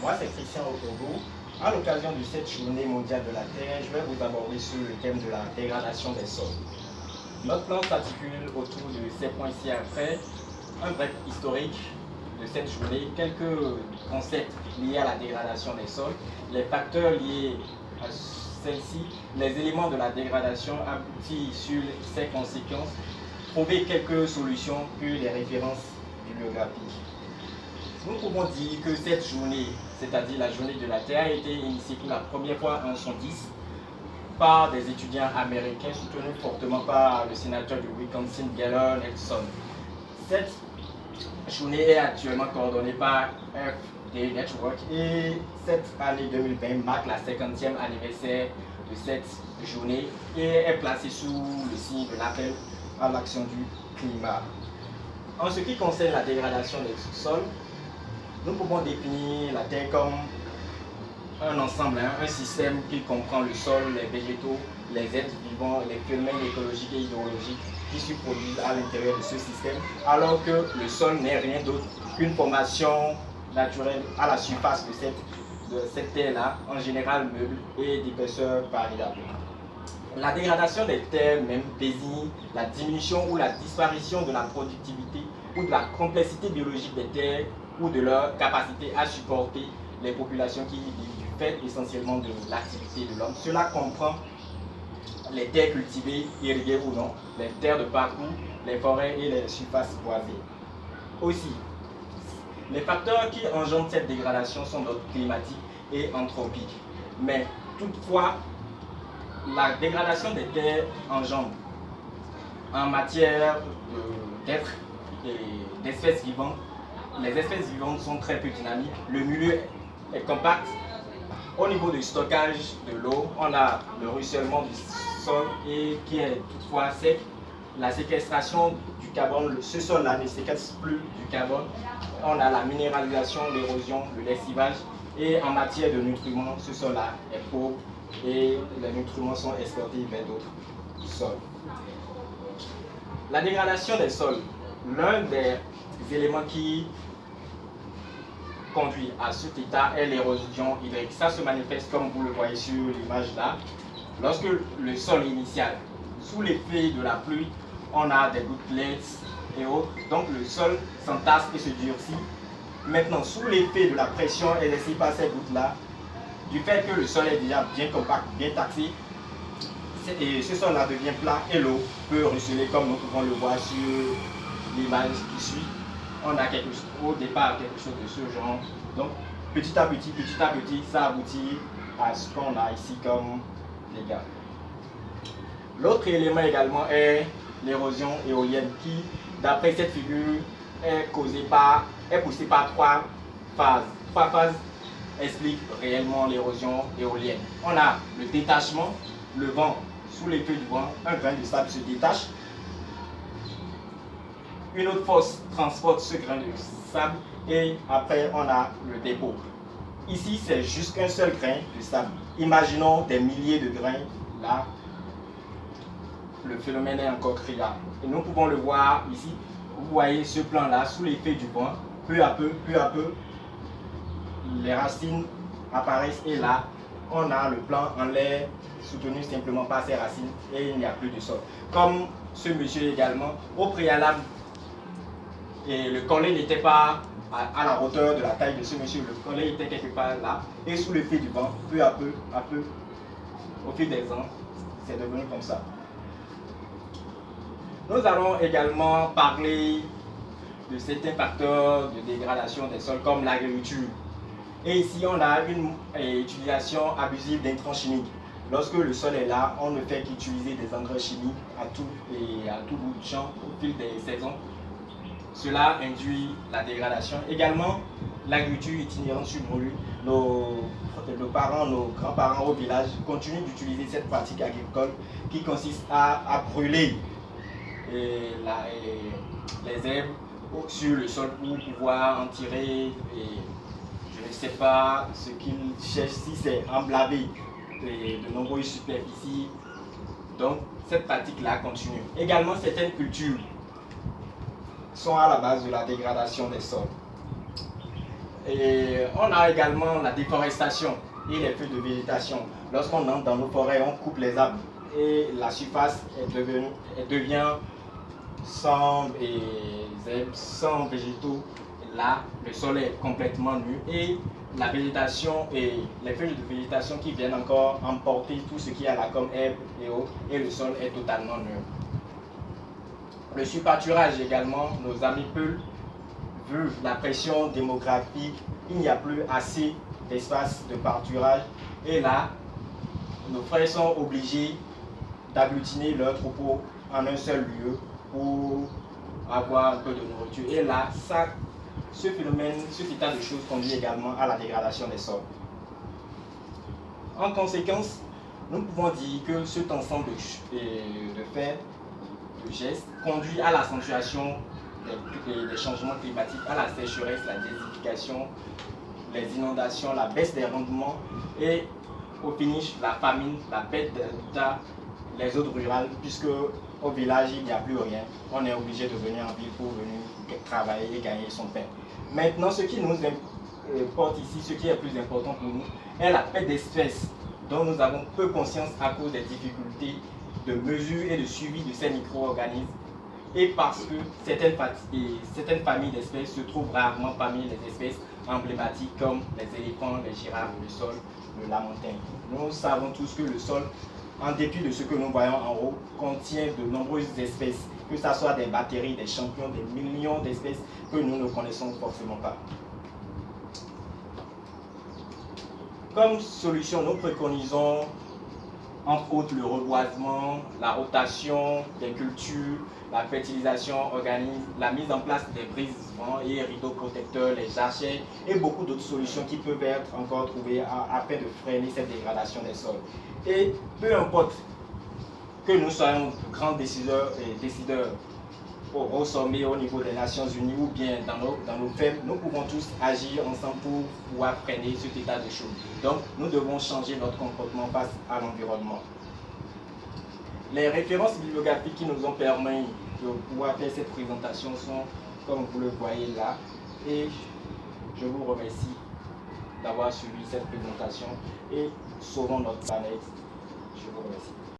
Moi, c'est Christian Otogo. À l'occasion de cette journée mondiale de la Terre, je vais vous aborder sur le thème de la dégradation des sols. Notre plan s'articule autour de ces points ci-après. Un bref historique de cette journée, quelques concepts liés à la dégradation des sols, les facteurs liés à celle-ci, les éléments de la dégradation aboutis sur ses conséquences, trouver quelques solutions, puis les références bibliographiques. Nous pouvons dire que cette journée, c'est-à-dire la journée de la Terre, a été initiée pour la première fois en 1910 par des étudiants américains soutenus fortement par le sénateur du Wisconsin, Galen Nelson. Cette journée est actuellement coordonnée par FD Network et cette année 2020 marque la 50e anniversaire de cette journée et est placée sous le signe de l'appel à l'action du climat. En ce qui concerne la dégradation des sols, nous pouvons définir la Terre comme un ensemble, un système qui comprend le sol, les végétaux, les êtres vivants, les phénomènes écologiques et hydrologiques qui se produisent à l'intérieur de ce système, alors que le sol n'est rien d'autre qu'une formation naturelle à la surface de cette terre-là, en général meuble et d'épaisseur variable. La dégradation des terres même désigne la diminution ou la disparition de la productivité ou de la complexité biologique des terres ou de leur capacité à supporter les populations qui y vivent du fait essentiellement de l'activité de l'homme. Cela comprend les terres cultivées, irriguées ou non, les terres de parcours, les forêts et les surfaces boisées. Aussi, les facteurs qui engendrent cette dégradation sont d'ordre climatique et anthropique. Mais toutefois, la dégradation des terres engendre en matière d'êtres et d'espèces vivantes. Les espèces vivantes sont très peu dynamiques, le milieu est compact. Au niveau du stockage de l'eau, on a le ruissellement du sol et qui est toutefois sec. La séquestration du carbone, ce sol-là ne séquestre plus du carbone. On a la minéralisation, l'érosion, le lessivage. Et en matière de nutriments, ce sol-là est pauvre et les nutriments sont exportés vers d'autres sols. La dégradation des sols, l'un des éléments qui conduit à cet état est l'érosion hydrique. Ça se manifeste comme vous le voyez sur l'image là. Lorsque le sol initial, sous l'effet de la pluie, on a des gouttelettes et autres, donc le sol s'entasse et se durcit. Maintenant, sous l'effet de la pression exercée par ces gouttes-là, du fait que le sol est déjà bien compact, bien taxé, et ce sol-là devient plat et l'eau peut ruisseler comme nous pouvons le voir sur l'image qui suit. On a au départ quelque chose de ce genre. Donc, petit à petit, ça aboutit à ce qu'on a ici comme dégâts. L'autre élément également est l'érosion éolienne qui, d'après cette figure, est poussée par trois phases. Trois phases expliquent réellement l'érosion éolienne. On a le détachement, le vent, sous l'effet du vent, un grain de sable se détache. Une autre force transporte ce grain de sable et après on a le dépôt. Ici c'est juste un seul grain de sable. Imaginons des milliers de grains là. Le phénomène est encore criard. Et nous pouvons le voir ici. Vous voyez ce plan là sous l'effet du vent. Peu à peu, les racines apparaissent et là on a le plan en l'air soutenu simplement par ces racines et il n'y a plus de sol. Comme ce monsieur également, au préalable, et le collet n'était pas à la hauteur de la taille de ce monsieur, le collet était quelque part là, et sous l'effet du vent, peu à peu, au fil des ans, c'est devenu comme ça. Nous allons également parler de certains facteurs de dégradation des sols comme l'agriculture. Et ici, on a une utilisation abusive d'intrants chimiques. Lorsque le sol est là, on ne fait qu'utiliser des engrais chimiques à tout bout du champ au fil des saisons. Cela induit la dégradation. Également, l'agriculture itinérante subvenue. Nos parents, nos grands-parents au village continuent d'utiliser cette pratique agricole qui consiste à brûler les herbes sur le sol pour pouvoir en tirer. Je ne sais pas ce qu'ils cherchent, si c'est emblaver de nombreuses superficies. Donc, cette pratique-là continue. Également, certaines cultures sont à la base de la dégradation des sols. Et on a également la déforestation et les feux de végétation. Lorsqu'on entre dans nos forêts, on coupe les arbres et la surface devient sans herbes, sans végétaux. Là, le sol est complètement nu et la végétation et les feuilles de végétation qui viennent encore emporter tout ce qu'il y a là comme herbe et eau, et le sol est totalement nu. Le surpâturage également, nos amis Peuls, vu la pression démographique, il n'y a plus assez d'espace de pâturage et là, nos frères sont obligés d'agglutiner leurs troupeaux en un seul lieu pour avoir un peu de nourriture. Et là, ce phénomène, cet état de choses conduit également à la dégradation des sols. En conséquence, nous pouvons dire que cet ensemble de faits, de gestes, conduit à l'accentuation des changements climatiques, à la sécheresse, la désertification, les inondations, la baisse des rendements et au finish, la famine, la perte d'habitat, les zones rurales, puisque au village, il n'y a plus rien. On est obligé de venir en ville pour venir travailler et gagner son pain. Maintenant, ce qui nous importe ici, ce qui est plus important pour nous, est la perte d'espèces dont nous avons peu conscience à cause des difficultés de mesure et de suivi de ces micro-organismes et parce que certaines familles d'espèces se trouvent rarement parmi les espèces emblématiques comme les éléphants, les girafes, le sol, le lamantin. Nous savons tous que le sol, en dépit de ce que nous voyons en haut, contient de nombreuses espèces, que ce soit des bactéries, des champignons, des millions d'espèces que nous ne connaissons forcément pas. Comme solution, nous préconisons entre autres le reboisement, la rotation des cultures, la fertilisation organique, la mise en place des brises-vents et rideaux protecteurs, les jachères et beaucoup d'autres solutions qui peuvent être encore trouvées afin de freiner cette dégradation des sols. Et peu importe que nous soyons grands décideurs au sommet, au niveau des Nations Unies ou bien dans nos fermes, nous pouvons tous agir ensemble pour pouvoir freiner cet état de choses. Donc, nous devons changer notre comportement face à l'environnement. Les références bibliographiques qui nous ont permis de pouvoir faire cette présentation sont, comme vous le voyez là, et je vous remercie d'avoir suivi cette présentation et sauvons notre planète. Je vous remercie.